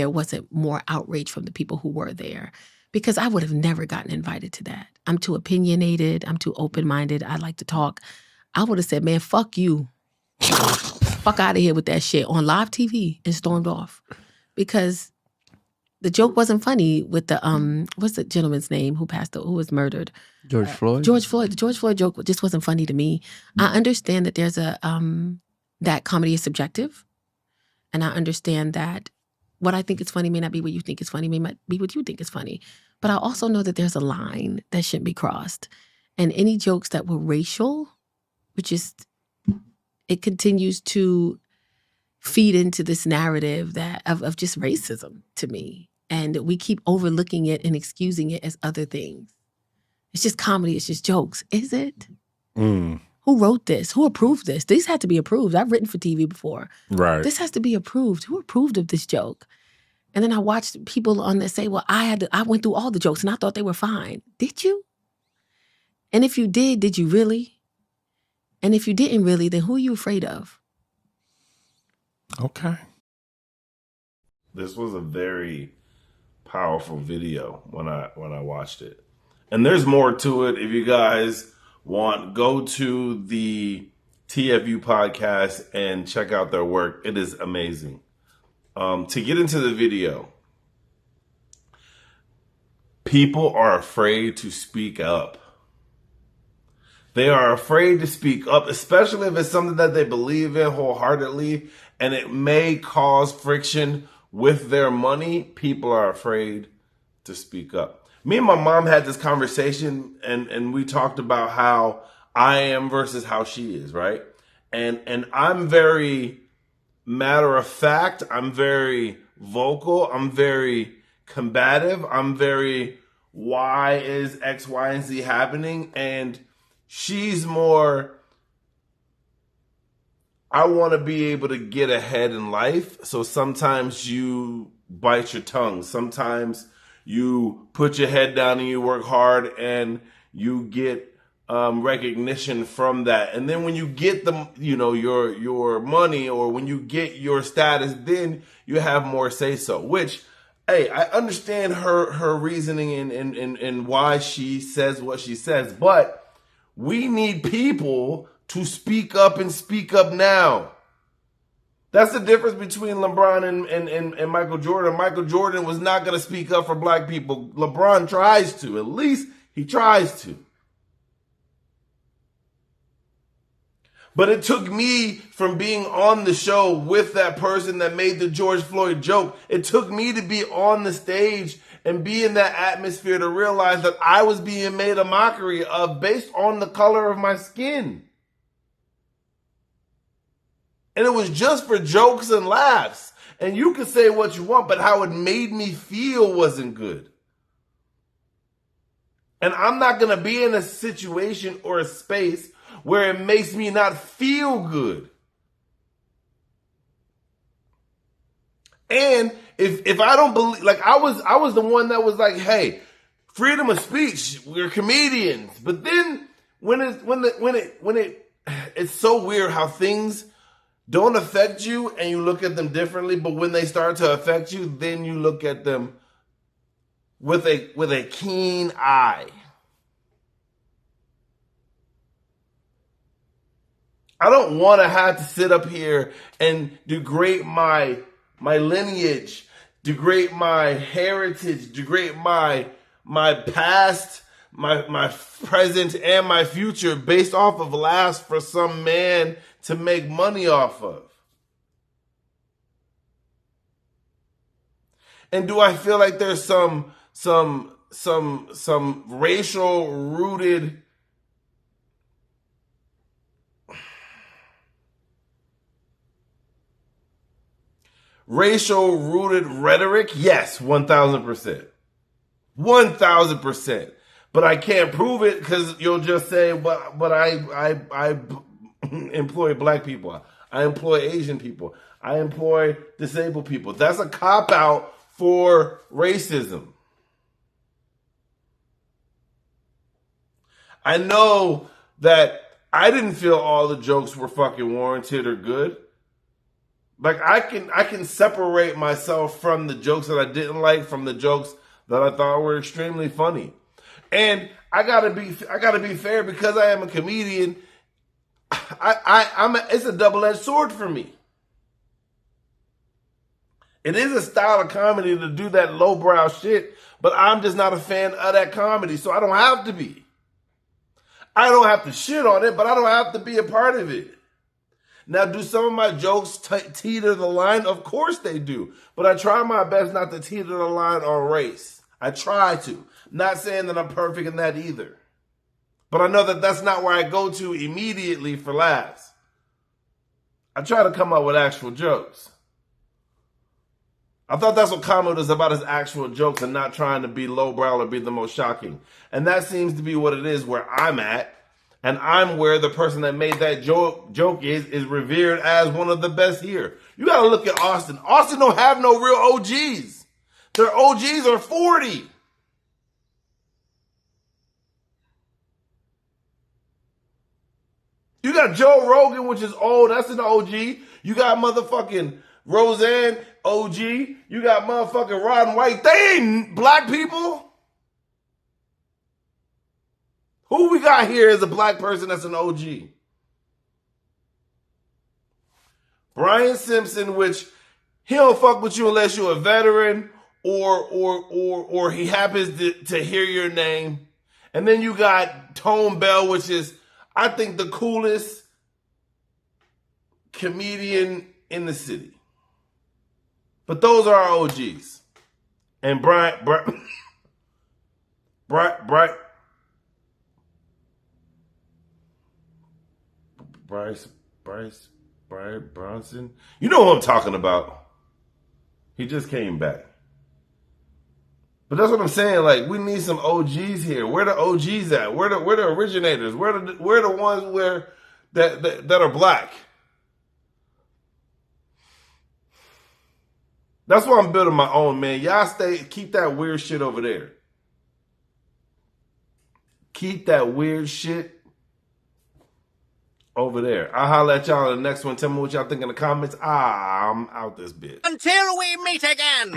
there wasn't more outrage from the people who were there, because I would have never gotten invited to that. I'm too opinionated. I'm too open-minded. I like to talk. I would have said, man, fuck you. Fuck out of here with that shit on live TV, and stormed off. Because the joke wasn't funny with the, what's the gentleman's name who was murdered? George Floyd? George Floyd. The George Floyd joke just wasn't funny to me. I understand that there's that comedy is subjective. And I understand that what I think is funny may not be what you think is funny, may not be what you think is funny. But I also know that there's a line that shouldn't be crossed. And any jokes that were racial, it continues to feed into this narrative of just racism to me. And we keep overlooking it and excusing it as other things. It's just comedy. It's just jokes. Is it? Who wrote this? Who approved this? These had to be approved. I've written for TV before. Right. This has to be approved. Who approved of this joke? And then I watched people on there say, well, I went through all the jokes and I thought they were fine. Did you? And if you did you really? And if you didn't really, then who are you afraid of? Okay. This was a very powerful video when I watched it. And there's more to it. If you guys want, go to the TFU Podcast and check out their work. It is amazing. To get into the video, people are afraid to speak up. They are afraid to speak up, especially if it's something that they believe in wholeheartedly and it may cause friction with their money. People are afraid to speak up. Me and my mom had this conversation and we talked about how I am versus how she is, right? And I'm very matter of fact. I'm very vocal. I'm very combative. I'm very, why is X, Y, and Z happening? And she's more, I want to be able to get ahead in life. So sometimes you bite your tongue. Sometimes you put your head down and you work hard and you get recognition from that. And then when you get your money, or when you get your status, then you have more say so, which, hey, I understand her reasoning and why she says what she says, but we need people to speak up and speak up now. That's the difference between LeBron and Michael Jordan. Michael Jordan was not going to speak up for black people. LeBron tries to. At least he tries to. But it took me from being on the show with that person that made the George Floyd joke. It took me to be on the stage and be in that atmosphere to realize that I was being made a mockery of based on the color of my skin. And it was just for jokes and laughs. And you can say what you want, but how it made me feel wasn't good. And I'm not going to be in a situation or a space where it makes me not feel good. And if I don't believe, like I was the one that was like, hey, freedom of speech, we're comedians. But then it's so weird how things don't affect you and you look at them differently, but when they start to affect you, then you look at them with a keen eye. I don't want to have to sit up here and degrade my lineage, degrade my heritage, degrade my past, my present, and my future based off of laughs for some man to make money off of. And do I feel like there's some racial rooted rhetoric? Yes, 1,000%. 1,000%. But I can't prove it because you'll just say, but I employ black people. I employ Asian people. I employ disabled people. That's a cop-out for racism. I know that I didn't feel all the jokes were fucking warranted or good. Like I can separate myself from the jokes that I didn't like from the jokes that I thought were extremely funny. And I gotta be fair because I am a comedian. It's a double-edged sword for me. It is a style of comedy to do that lowbrow shit, but I'm just not a fan of that comedy, so I don't have to be. I don't have to shit on it, but I don't have to be a part of it. Now, do some of my jokes teeter the line? Of course they do. But I try my best not to teeter the line on race. I try to. Not saying that I'm perfect in that either. But I know that that's not where I go to immediately for laughs. I try to come up with actual jokes. I thought that's what comedy was about, is actual jokes and not trying to be lowbrow or be the most shocking. And that seems to be what it is where I'm at. And I'm where the person that made that joke is revered as one of the best here. You got to look at Austin. Austin don't have no real OGs. Their OGs are 40. You got Joe Rogan, which is old. That's an OG. You got motherfucking Roseanne, OG. You got motherfucking Ron White. They ain't black people. Who we got here is a black person that's an OG? Brian Simpson, which he don't fuck with you unless you're a veteran or he happens to hear your name. And then you got Tone Bell, which is, I think, the coolest comedian in the city. But those are our OGs. And Bryce Bronson. You know who I'm talking about. He just came back. But that's what I'm saying. Like, we need some OGs here. Where the OGs at? Where the originators? Where the ones that are black? That's why I'm building my own, man. Y'all keep that weird shit over there. Keep that weird shit over there. I'll holler at y'all in the next one. Tell me what y'all think in the comments. I'm out this bitch. Until we meet again.